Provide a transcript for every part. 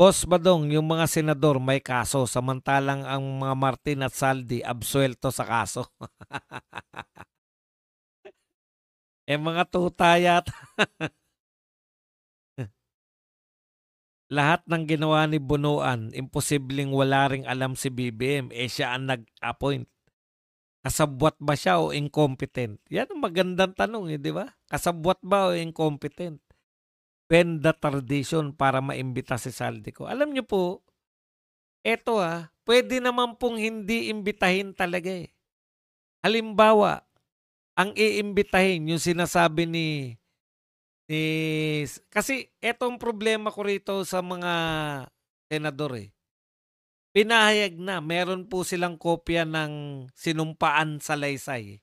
Boss Badong, yung mga senador may kaso samantalang ang mga Martin at Saldi absuelto sa kaso. Mga tuta yata. Lahat ng ginawa ni Bunuan, imposibleng wala ring alam si BBM. Siya ang nag-appoint. Kasabwat ba siya o incompetent? Yan ang magandang tanong, di ba? Kasabwat ba o incompetent? Bend the tradition para maimbita si Saldi ko. Alam niyo po, eto pwede naman pong hindi imbitahin talaga eh. Halimbawa, ang iimbitahin yung sinasabi ni kasi etong problema ko rito sa mga senador eh. Pinahayag na meron po silang kopya ng sinumpaan sa salaysay.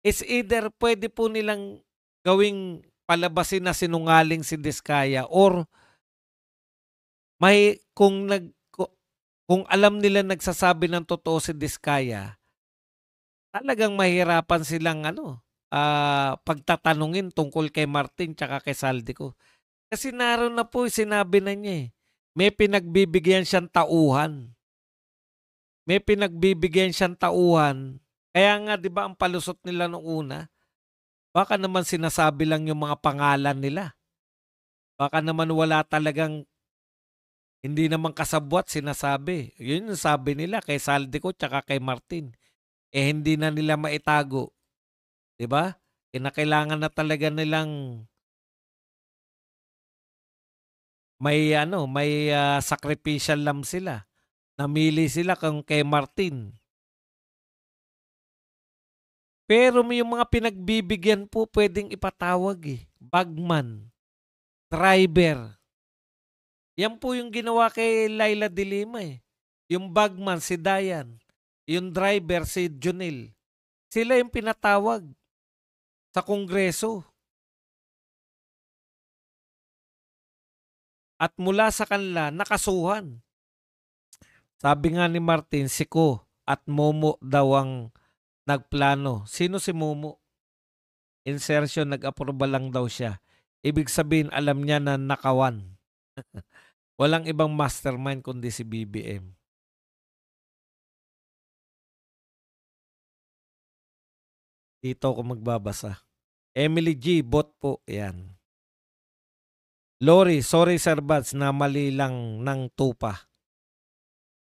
It's either pwede po nilang gawing palabasin na sinungaling si Diskaya or may kung alam nila nagsasabi ng totoo si Diskaya, talagang mahirapan silang pagtatanungin tungkol kay Martin tsaka kay Saldico. Kasi naroon na po, sinabi na niya eh. May pinagbibigyan siyang tauhan. May pinagbibigyan siyang tauhan. Kaya nga 'di ba ang palusot nila nung una, baka naman sinasabi lang yung mga pangalan nila. Baka naman wala talagang hindi naman kasabwat sinasabi. Yun yung sabi nila kay Saldico tsaka kay Martin. Hindi na nila maitago. 'Di ba? Kinakailangan na talaga nilang may sacrificial lamb sila. Namili sila kung kay Martin. Pero may yung mga pinagbibigyan po pwedeng ipatawag eh. Bagman, driver. Yan po yung ginawa kay Laila de Lima eh. Yung bagman si Dayan, yung driver si Junil. Sila yung pinatawag sa Kongreso. At mula sa kanila, nakasuhan. Sabi nga ni Martin, si Ko at Momo daw ang nagplano. Sino si Momo? Insertion, nag-aproba lang daw siya. Ibig sabihin, alam niya na nakawan. Walang ibang mastermind kundi si BBM. Dito ako magbabasa. Emily G, bot po. Yan. Lori, sorry Sir Bads na mali lang ng tupa.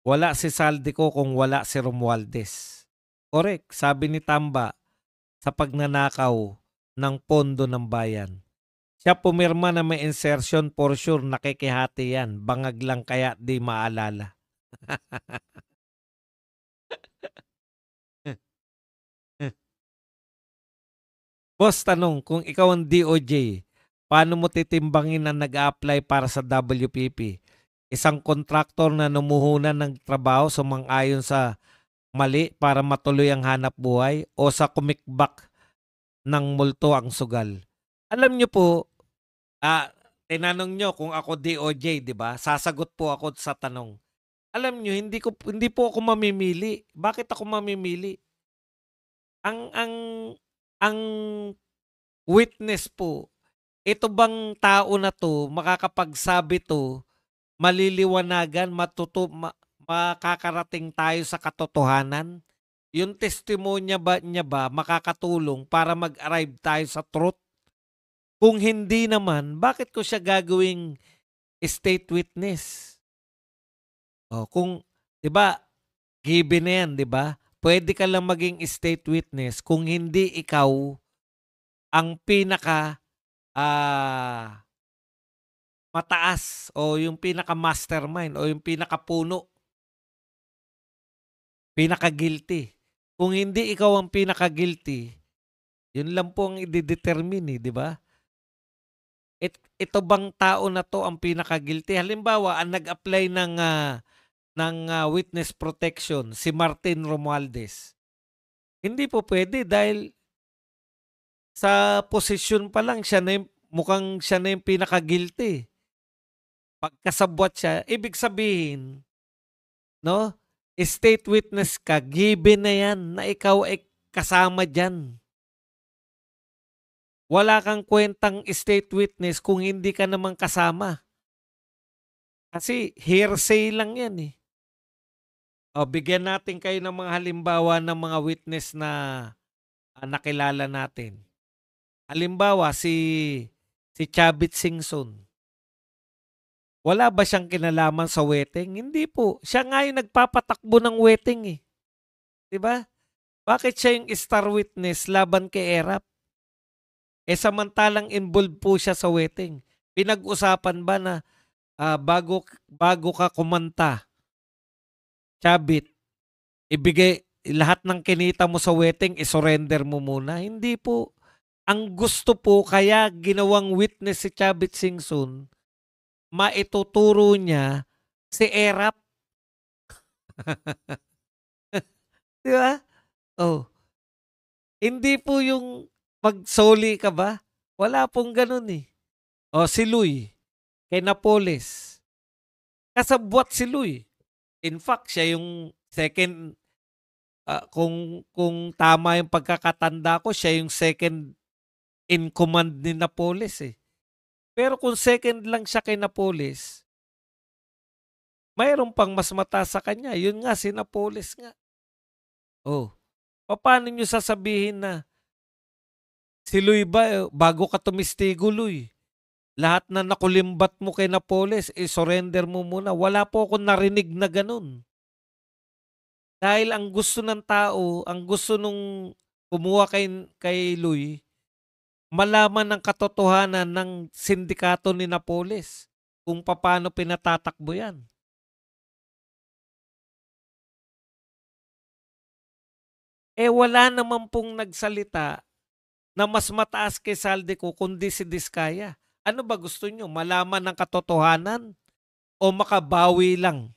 Wala si Saldico kung wala si Romualdez. Correct, sabi ni Tamba sa pagnanakaw ng pondo ng bayan. Siya pumirma na may insertion, for sure nakikihati yan. Bangag lang kaya di maalala. Boss, tanong, kung ikaw ang DOJ, paano mo titimbangin na nag-a-apply para sa WPP? Isang kontraktor na numuhunan ng trabaho sumang-ayon sa mali para matuloy ang hanap buhay o sa kumikbak ng multo ang sugal? Alam niyo po, tinanong niyo kung ako DOJ, 'di ba? Sasagot po ako sa tanong. Alam niyo, hindi po ako mamimili. Bakit ako mamimili? Ang witness po, ito bang tao na 'to, makakapagsabi 'to, maliliwanagan, makakarating tayo sa katotohanan? Yung testimonya niya ba makakatulong para mag-arrive tayo sa truth? Kung hindi naman, bakit ko siya gagawing state witness? Kung 'di ba, given na yan, 'di ba? Pwede ka lang maging state witness kung hindi ikaw ang pinaka mataas o yung pinaka-mastermind o yung pinaka-puno, pinaka-guilty. Kung hindi ikaw ang pinaka-guilty, yun lang po ang i-determine, 'di ba? Ito bang tao na 'to ang pinaka-guilty? Halimbawa, ang nag-apply ng witness protection si Martin Romualdez. Hindi po pwede dahil sa posisyon pa lang mukhang siya na yung pinaka-guilty. Pagkasabwat siya, ibig sabihin, no? State witness ka, given na yan na ikaw ay kasama dyan. Wala kang kwentang state witness kung hindi ka naman kasama. Kasi hearsay lang yan eh. O, bigyan natin kayo ng mga halimbawa ng mga witness na nakilala natin. Halimbawa, si Chavit Singson. Wala ba siyang kinalaman sa wedding? Hindi po. Siya nga yung nagpapatakbo ng wedding eh. 'Di ba? Bakit siya yung star witness laban kay Erap? Samantalang involved po siya sa wedding. Pinag-usapan ba na bago ka kumanta, Chavit, ibigay lahat ng kinita mo sa wedding, isurrender mo muna? Hindi po. Ang gusto po kaya ginawang witness si Chavit Singson, maituturo niya si Erap. 'Di ba? Oh, hindi po yung magsoli ka ba? Wala pong gano'n eh. O si Louie, kay Napoles. Kasabwat si Louie. In fact, siya yung second, kung tama yung pagkakatanda ko, siya yung second in command ni Napoles eh. Pero kung second lang siya kay Napoles, mayroon pang mas mataas sa kanya. Yun nga, si Napoles nga. Oh, paano nyo sasabihin na si Louie ba, bago ka tumistigo, Louie, lahat na nakulimbat mo kay Napoles, surrender mo muna. Wala po akong narinig na ganun. Dahil ang gusto ng tao, ang gusto nung kumuha kay Louie, malaman ng katotohanan ng sindikato ni Napoles kung paano pinatatakbo yan. Wala naman pong nagsalita na mas mataas kay Saldico kundi si Diskaya. Ano ba gusto nyo? Malaman ng katotohanan o makabawi lang?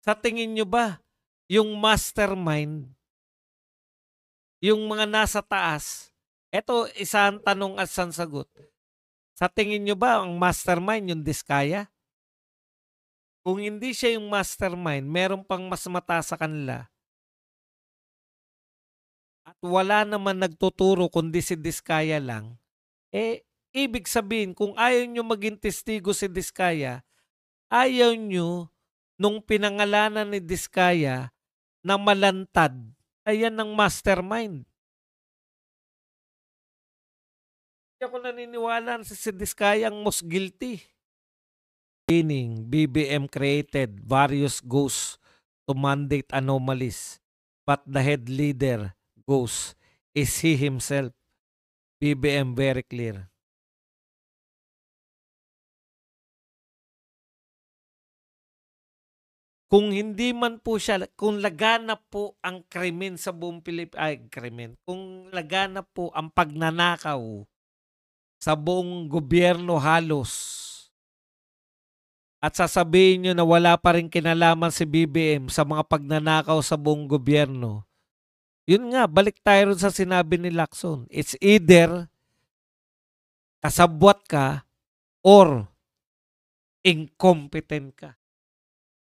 Sa tingin nyo ba, yung mastermind, yung mga nasa taas, eto isang tanong at isang sagot. Sa tingin nyo ba ang mastermind yung Diskaya? Kung hindi siya yung mastermind, meron pang mas mataas sa kanila, at wala naman nagtuturo kundi si Diskaya lang, ibig sabihin, kung ayaw nyo maging testigo si Diskaya, ayaw nyo nung pinangalanan ni Diskaya na malantad, ayan ang mastermind. Hindi ako naniniwala na si Diskaya ang most guilty. Meaning, BBM created various ghosts to mandate anomalies, but the head leader ghost is he himself. BBM very clear. Kung hindi man po siya, kung laganap po ang krimen sa buong krimen, kung laganap po ang pagnanakaw sa buong gobyerno halos, at sasabihin nyo na wala pa rin kinalaman si BBM sa mga pagnanakaw sa buong gobyerno, yun nga, balik tayo rin sa sinabi ni Lacson. It's either kasabwat ka or incompetent ka.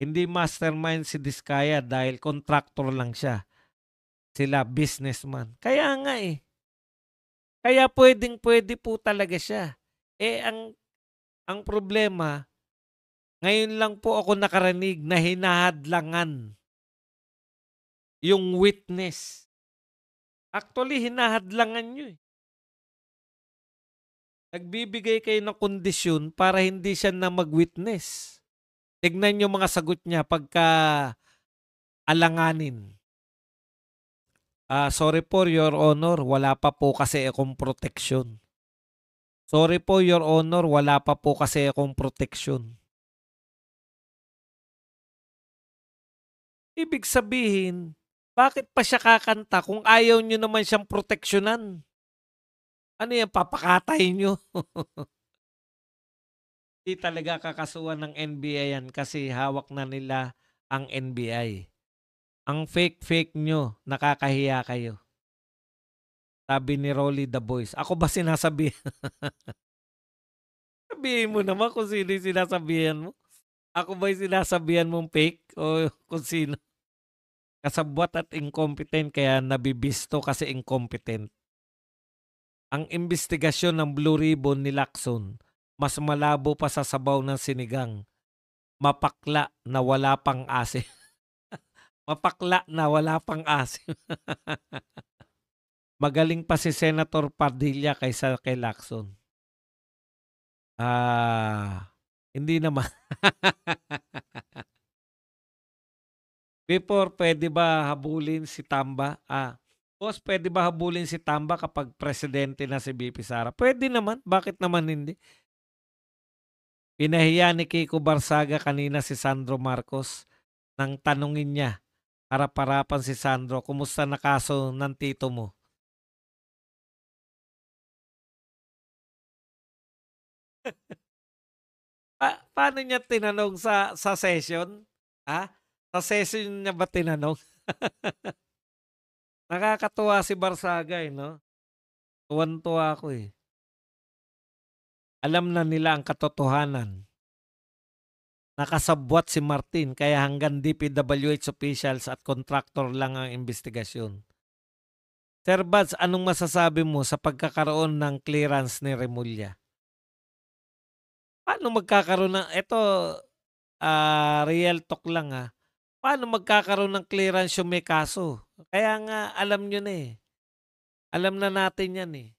Hindi mastermind si Diskaya dahil contractor lang siya. Sila businessman. Kaya nga eh. Kaya pwede po talaga siya. Ang problema, ngayon lang po ako nakarinig na hinahadlangan yung witness. Actually, hinahadlangan nyo eh. Nagbibigay kayo ng kondisyon para hindi siya na mag-witness. Tignan nyo mga sagot niya pagka alanganin. Sorry po, Your Honor, wala pa po kasi akong protection. Sorry po, Your Honor, wala pa po kasi akong protection. Ibig sabihin, bakit pa siya kakanta kung ayaw nyo naman siyang proteksyonan? Ano yan, papakatay nyo? Hindi talaga kakasuhan ng NBI yan kasi hawak na nila ang NBI. Ang fake nyo, nakakahiya kayo. Sabi ni Rolly the Boys. Ako ba sinasabi? Sabihin mo naman kung sino yung sinasabihan mo. Ako ba yung sinasabihan mong fake o kung sino? Kasabwat at incompetent kaya nabibisto kasi incompetent. Ang investigasyon ng Blue Ribbon ni Lacson mas malabo pa sa sabaw ng sinigang, mapakla na wala pang asim. Mapakla na wala pang asim. Magaling pa si Senator Padilla kaysa kay Lacson. Hindi naman. Before, pwede ba habulin si Tamba? Boss, pwede ba habulin si Tamba kapag presidente na si BP Sara? Pwede naman. Bakit naman hindi? Pinahiya ni Kiko Barsaga kanina si Sandro Marcos nang tanungin niya, harap-harapan si Sandro, kumusta na kaso ng tito mo? Paano niya tinanong sa session? Ha? Sa session niya ba tinanong? Nakakatuwa si Barsaga, eh, 'no? Tuwang-tuwa ako, eh. Alam na nila ang katotohanan. Nakasabwat si Martin kaya hanggang DPWH officials at kontraktor lang ang investigasyon. Sir Bads, anong masasabi mo sa pagkakaroon ng clearance ni Remulla? Paano magkakaroon ng eto, real talk lang, paano magkakaroon ng clearance yung may kaso? Kaya nga alam niyo na, eh. Alam na natin 'yan, eh.